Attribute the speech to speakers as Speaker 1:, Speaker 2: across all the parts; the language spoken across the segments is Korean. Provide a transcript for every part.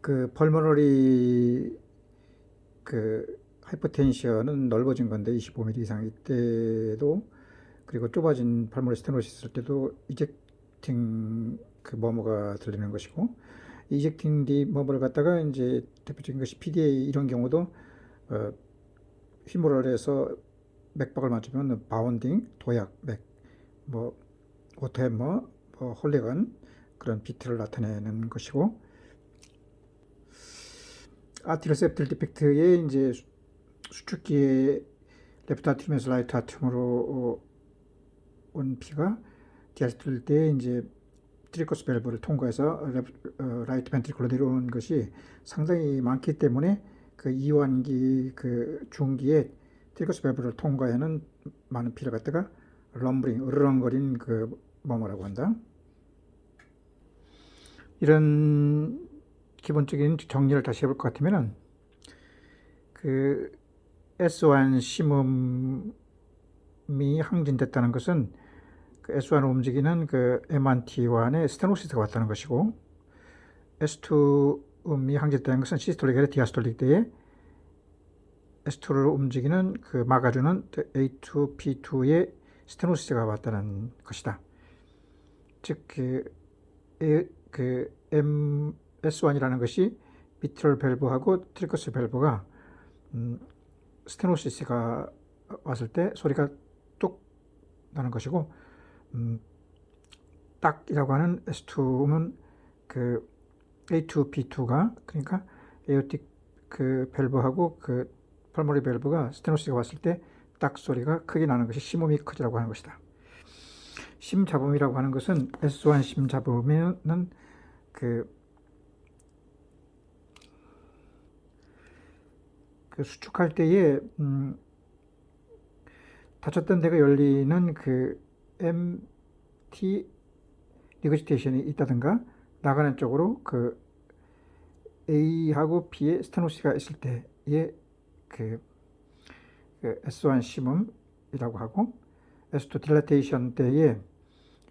Speaker 1: 그 펄모너리 그 하이퍼텐션은 넓어진 건데 25mm 이상 이때도, 그리고 좁아진 펄모너리 스테노시스 할 때도 이젝팅 그 머머가 들리는 것이고, 이젝팅 디 머머를 갖다가 이제 대표적인 것이 PDA 이런 경우도 휘모럴에서 맥박을 맞으면 바운딩, 도약, 맥, 뭐 오토햄머, 뭐 홀리건 그런 비트를 나타내는 것이고, 아티럴 septal 디펙트의 이제 수축기에 레프트 아트륨에서 라이트 아트륨으로 온 피가 디아스톨 때 이제 트리코스 밸브를 통과해서 라이트 벤트리클로 내려오는 것이 상당히 많기 때문에 그 이완기 그 중기에 트리코스 밸브를 통과하는 많은 피를 갖다가 럼블링 으르렁거린 그 머머라고 한다. 이런 기본적인 정리를 다시 해볼 것 같으면은 그 S1 심음이 항진됐다는 것은 그 S1을 움직이는 그 M1T1의 스테노시스가 왔다는 것이고, S2 음이 항진됐다는 것은 시스톨릭 아래 디아스톨릭 때에 S2를 움직이는 그 막아주는 A2P2의 스테노시스가 왔다는 것이다. 즉 그 S1이라는 것이 미트럴 밸브하고 트리커스 밸브가 스테노시스가 왔을 때 소리가 뚝 나는 것이고, 딱이라고 하는 S2는 그 A2B2가, 그러니까 에어틱 그 밸브하고 그 펄모리 밸브가 스테노시스가 왔을 때 딱 소리가 크게 나는 것이 심음이 커지라고 하는 것이다. 심잡음이라고 하는 것은 S1 심잡음에는 그 수축할 때에 닫혔던 데가 열리는 그 MT 리거지테이션이 있다든가 나가는 쪽으로 그 A하고 B의 스테노시스가 있을 때의 그 S1 심음이라고 하고, S2 딜라테이션 때의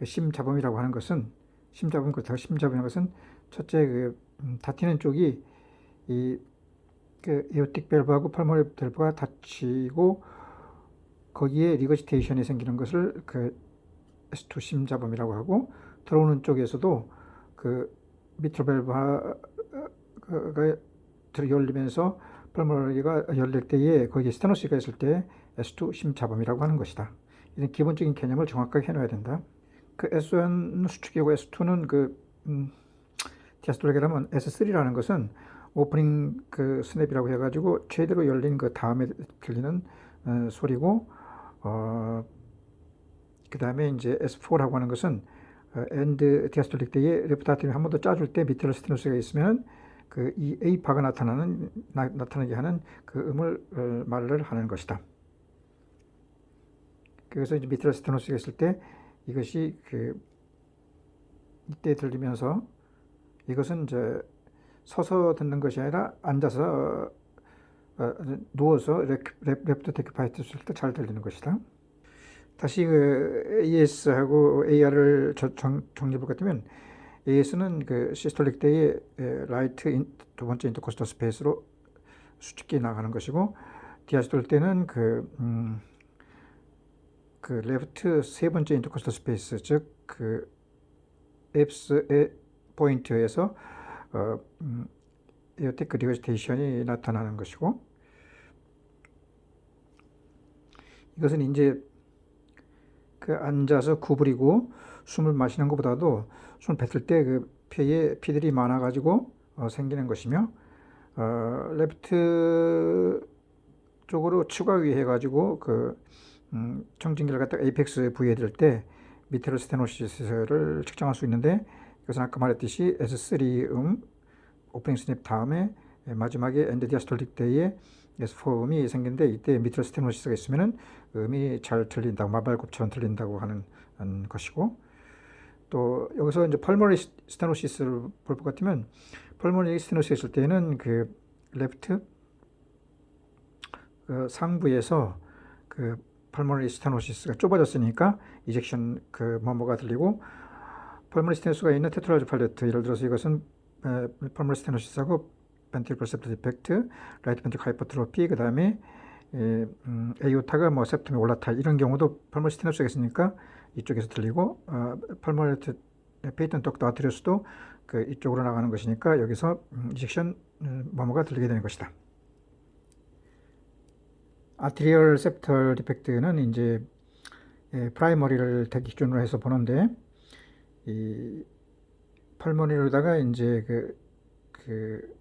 Speaker 1: 심잡음이라고 하는 것은, 심잡음 그렇다고 심잡음이라는 것은 첫째 그 닫히는 쪽이 그 에어틱 밸브하고 펄모리 밸브가 닫히고 거기에 리거지테이션이 생기는 것을 그 S2 심잡음이라고 하고, 들어오는 쪽에서도 그 미트럴 밸브가 열리면서 펄모리가 열릴 때에 거기에 스테노시스가 있을 때 S2 심잡음이라고 하는 것이다. 이런 기본적인 개념을 정확하게 해놔야 된다. 그 S1은 수축이고 S2는 그 디아스톨릭이라면 S3라는 것은 오프닝 그 스냅이라고 해가지고 최대로 열린 그 다음에 들리는 소리고, 그 다음에 이제 S4라고 하는 것은 엔드 디아스톨릭 때에 레프트 아트륨이 한 번 더 짜줄 때 미트럴 스테노시스가 있으면 그 이 A파가 나타나게 하는 그 음을 말을 하는 것이다. 그래서 이제 미트럴 스테노시스가 있을 때 이것이 그 이때 들리면서, 이것은 이제 서서 듣는 것이 아니라 앉아서 누워서 레프트 테크파이트 쓸 때 잘 들리는 것이다. 다시 그 AS하고 AR을 정리해 볼 것 같으면, AS는 그 시스톨릭 때의 라이트 두 번째 인터코스탈 스페이스로 수축기 나가는 것이고, 디아스톨 때는 그 레프트 세 번째 인터코스탈 스페이스, 즉 그 앱스의 포인트에서 에어텍 리거지테이션이 나타나는 것이고, 이것은 이제 그 앉아서 구부리고 숨을 마시는 것보다도 숨을 뱉을 때 그 폐에 피들이 많아가지고 생기는 것이며, 레프트 쪽으로 추가위 해가지고 그 청진기를 갖다가 에이펙스 부위에 들 때 미트럴 스테노시스를 측정할 수 있는데, 이것은 아까 말했듯이 S3 오프닝 스냅 다음에 마지막에 엔드 디아스톨릭 때에 S4 음이 생기는데, 이때 미트럴 스테노시스가 있으면은 음이 잘 들린다고, 마발곱처럼 들린다고 하는 것이고, 또 여기서 이제 펄모너리 스테노시스를 볼 것 같으면, 펄모너리 스테노시스 있을 때는 그 레프트 상부에서 그 펄모너리 스테노시스가 좁아졌으니까 이젝션 그 머머가 들리고, 펄모너리 스테노시스가 있는 테트라즈 팔레트, 예를 들어서 이것은 펄모널 스테노시스하고 벤트리클 septal 디펙트, 라이트 벤트리클 하이퍼트로피, 그 다음에 에이오타가 뭐 septum이 올라타 이런 경우도 펄모널 스테노스가 있으니까 이쪽에서 들리고 펄모널 페이턴 덕트 아트리오스도 그 이쪽으로 나가는 것이니까 여기서 이젝션 머머가 들리게 되는 것이다. 아트리얼 septal 디펙트는 이제 프라이머리를 기준으로 해서 보는데 이 펄모니로다가 이제 그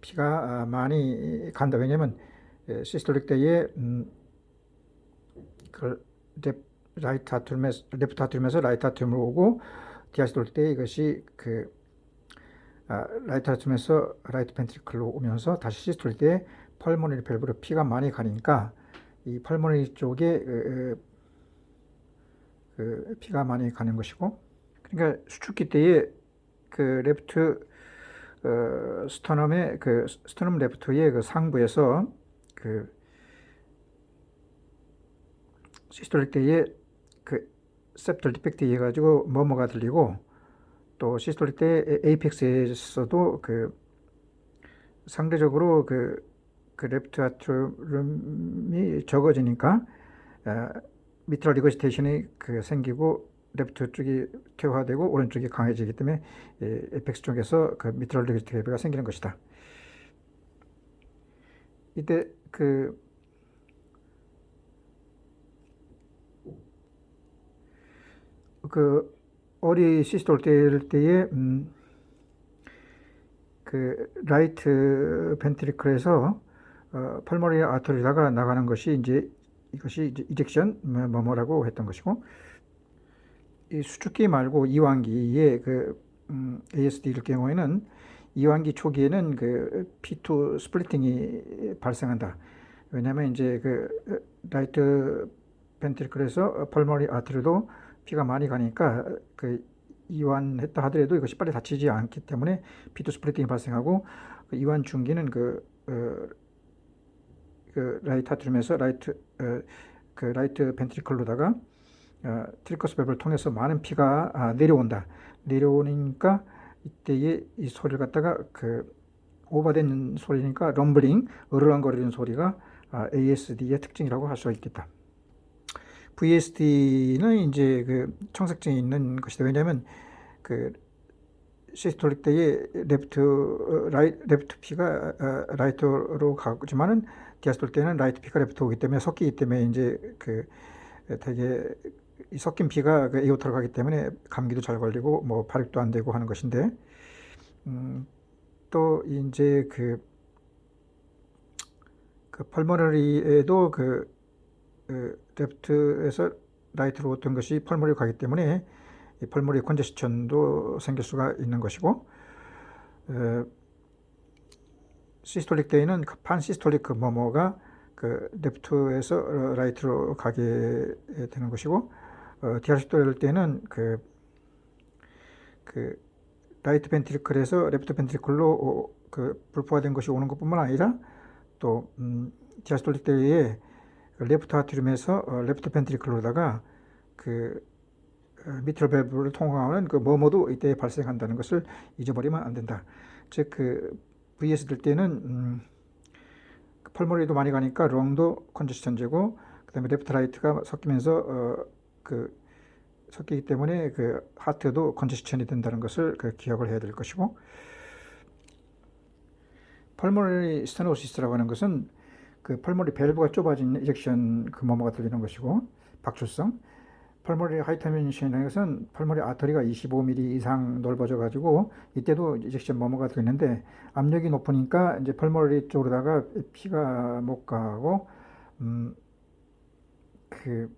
Speaker 1: 피가 많이 간다. 왜냐면 시스톨릭 때에 그 라이트 아트륨에서 레프트 아트륨에서 라이트 아트륨으로 오고 디아스톨릭 때 이것이 그 라이트 아트륨에서 라이트 벤트리클로 오면서 다시 시스톨릭 때 펄모너리 밸브로 피가 많이 가니까 이 펄모너리 쪽에 그 피가 많이 가는 것이고, 그러니까 수축기 때에 그 레프트 스터넘의 그 스터넘 레프트의 그 상부에서 그 시스톨릭 때에 그 septal 디펙트 해가지고 머머가 들리고, 또 시스톨릭 때 에이펙스에서도 그 상대적으로 그 레프트 아트륨이 적어지니까 미트럴 리거시테이션이 그 생기고 레프트 쪽이 퇴화되고 오른쪽이 강해지기 때문에 에이펙스 쪽에서 그 미트럴 리거시테이션가 생기는 것이다. 이때 그 어리 시스톨 때에 그 라이트 벤트리클에서 펄모너리 아터리다가 나가는 것이 이것이 이제 이젝션 뭐뭐라고 했던 것이고, 이 수축기 말고 이완기의 그 ASD일 경우에는 이완기 초기에는 그 P2 스플리팅이 발생한다. 왜냐하면 이제 그 라이트 벤트리클에서 펄모너리 아터리도 피가 많이 가니까 그 이완했다 하더라도 이것이 빨리 닫히지 않기 때문에 P2 스플리팅이 발생하고, 그 이완 중기는 그 라이트 아트륨에서 그 라이트 벤트리클로다가 트리커스 밸브를 통해서 많은 피가 내려온다. 내려오니까 이때에 이 소리를 갖다가 그 오버된 소리니까 럼블링, 으르렁거리는 소리가 ASD의 특징이라고 할 수가 있겠다. VSD는 이제 그 청색증이 있는 것이다. 왜냐하면 그 시스톨릭 때에 레프트 피가 라이트로 가지만은 디아스톨 때는 라이트 피가 레프트 오기 때문에 섞이기 때문에 이제 그 되게 이 섞인 피가 그 에오타로 가기 때문에 감기도 잘 걸리고 뭐 발육도 안 되고 하는 것인데, 또 이제 그 펄모너리에도 레프트에서 라이트로 어떤 것이 펄모너리 가기 때문에 이 펄모너리 컨제스천도 생길 수가 있는 것이고, 시스톨릭 때에는 판시스톨릭 머머가 그 레프트에서 라이트로 가게 되는 것이고, 디아스톨릭 때는 그 라이트 벤트리클에서 레프트 벤트리클로 그 불포화된 것이 오는 것뿐만 아니라 또 디아스톨릭 때에 레프트 아트륨에서 레프트 벤트리클로다가 그 미트럴 밸브를 통과하는 그 머머도 이때 발생한다는 것을 잊어버리면 안 된다. 즉 그 VS 들 때는 펄모너리도 많이 가니까 렁도 컨제스천제고, 그다음에 레프트 라이트가 섞이면서 섞이기 때문에 그 하트도 컨제스천이 된다는 것을 기억을 해야 될 것이고, 펄모너리 스테노시스라고 하는 것은 그 펄모너리 밸브가 좁아진 이젝션 그 머머가 들리는 것이고, 박출성. 펄모너리 하이터미션이라는 것은 펄모너리 아터리가 25mm 이상 넓어져 가지고 이때도 이젝션 머머가 들리는데, 압력이 높으니까 이제 펄모너리 쪽으로다가 피가 못 가고 그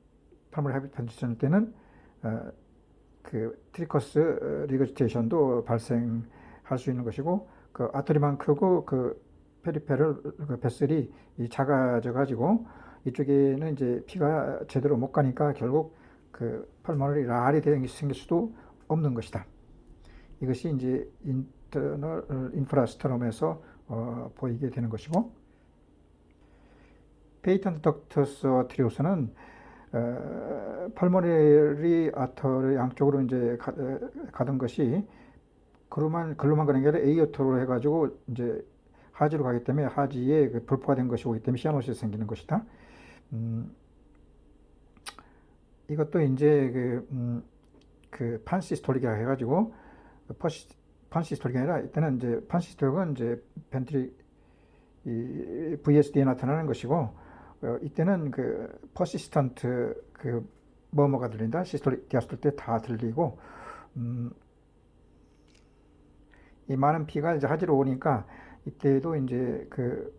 Speaker 1: 펄모너리 하이퍼텐션 때는 그 트리커스 리거지테이션도 발생할 수 있는 것이고, 그 아터리만 크고 그 페리페럴 그 베슬이 작아져 가지고 이쪽에는 이제 피가 제대로 못 가니까 결국 그 펄모너리 랄이 생길 수도 없는 것이다. 이것이 이제 인터널 인프라스트럼에서 보이게 되는 것이고, 페이턴트 덕터스 아트리오스는 펄모너리 아터리 양쪽으로 이제 가던 것이 글로만 가는 게 아니라 에이오토로 해가지고 이제 하지로 가기 때문에 하지에 그 불포가 된 것이 오기 때문에 시아노시스 생기는 것이다. 음, 이것도 이제 그 판시스톨릭이라 해가지고 판시스톨릭이 아니라 이때는 이제 판시스톨릭은 이제 벤트리 이 VSD에 나타나는 것이고 이때는 그 퍼시스턴트 그 뭐뭐가 들린다 시스톨릭 디아스톨 때 다 들리고 이 많은 피가 이제 하지로 오니까 이때도 이제 그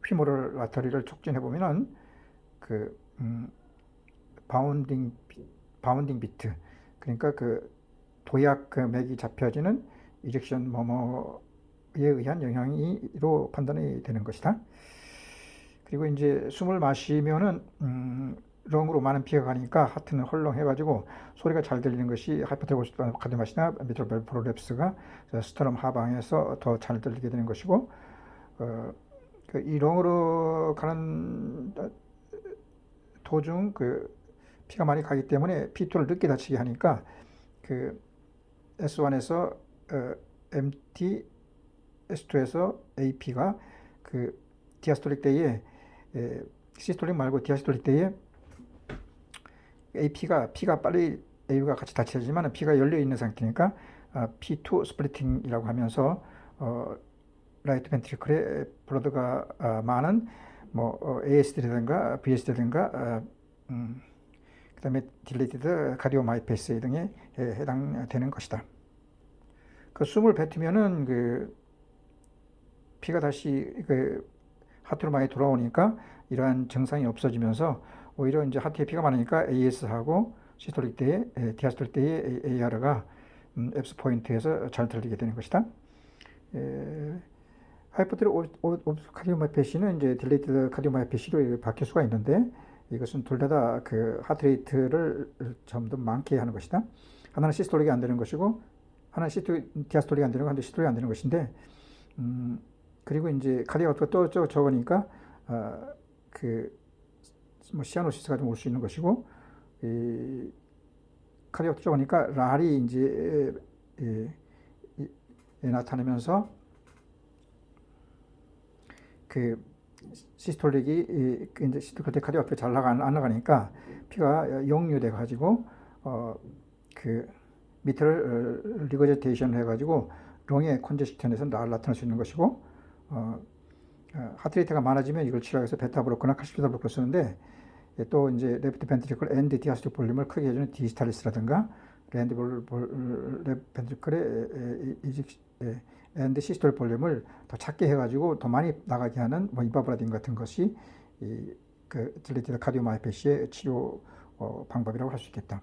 Speaker 1: 휘모럴 아터리를 촉진해 보면은 그 바운딩 비트 그러니까 그 도약 그 맥이 잡혀지는 이젝션 뭐뭐에 의한 영향이로 판단이 되는 것이다. 그리고 이제 숨을 마시면은 렁으로 많은 피가 가니까 하트는 헐렁해가지고 소리가 잘 들리는 것이 하이퍼트로시스 카디마시나 미트럴 밸브 프롤랩스가 스터럼 하방에서 더 잘 들리게 되는 것이고 이 렁으로 가는 도중 그 피가 많이 가기 때문에 P2를 늦게 닫히게 하니까 그 S1에서 MT, S2에서 AP가 그 디아스톨릭 때에 시스톨릭 말고 디아스톨릭 때에 피가 빨리 A가 같이 닫혀지만 P가 열려 있는 상태니까 P2 스플리팅이라고 하면서 라이트 벤트리클에 블러드가 많은 뭐 ASD라든가 VSD라든가 그 다음에 딜레이티드 카디오마이페시 등에 해당되는 것이다. 그 숨을 뱉으면은 그 피가 다시 그 하트로 많이 돌아오니까 이러한 증상이 없어지면서 오히려 이제 하트에 피가 많으니까 AS하고 시스톨릭 때에 디아스톨릭 때에 AR가 앱스 포인트에서 잘 들리게 되는 것이다. 하이퍼트로픽 카디오마이페시는 이제 딜레이티드 카디오마이페시로 바뀔 수가 있는데 이것은 둘 다 그 하트레이트를 좀 더 많게 하는 것이다. 하나는 시스톨릭이 안 되는 것이고 하나는 디아스톨릭이 안 되는 거, 하나는 시스톨릭이 안 되는 것인데 그리고 이제 카디오가 또 적으니까 뭐 시아노시스가 좀 올 수 있는 것이고 이 카디오가 적으니까 랄이 이제 나타나면서 그 시스톨릭이 이제 시스톨릭 때 카디오가 잘 안 나가니까 피가 역류돼 가지고 그 밑을 리거제테이션 해가지고 롱의 컨제스션에서 나타날 수 있는 것이고 하트레이트가 많아지면 이걸 치료하기 위해서 베타블로커나 카시피타블로커를 쓰는데 또 이제 레프트 벤트리클 앤드 디아스톨릭 볼륨을 크게 해주는 디스탈리스라든가 레프트 벤트리클의 앤드 시스톨 볼륨을 더 작게 해가지고 더 많이 나가게 하는 뭐 이바브라딘 같은 것이 그 딜레이티드 카디오마이페시의 치료 방법이라고 할 수 있겠다.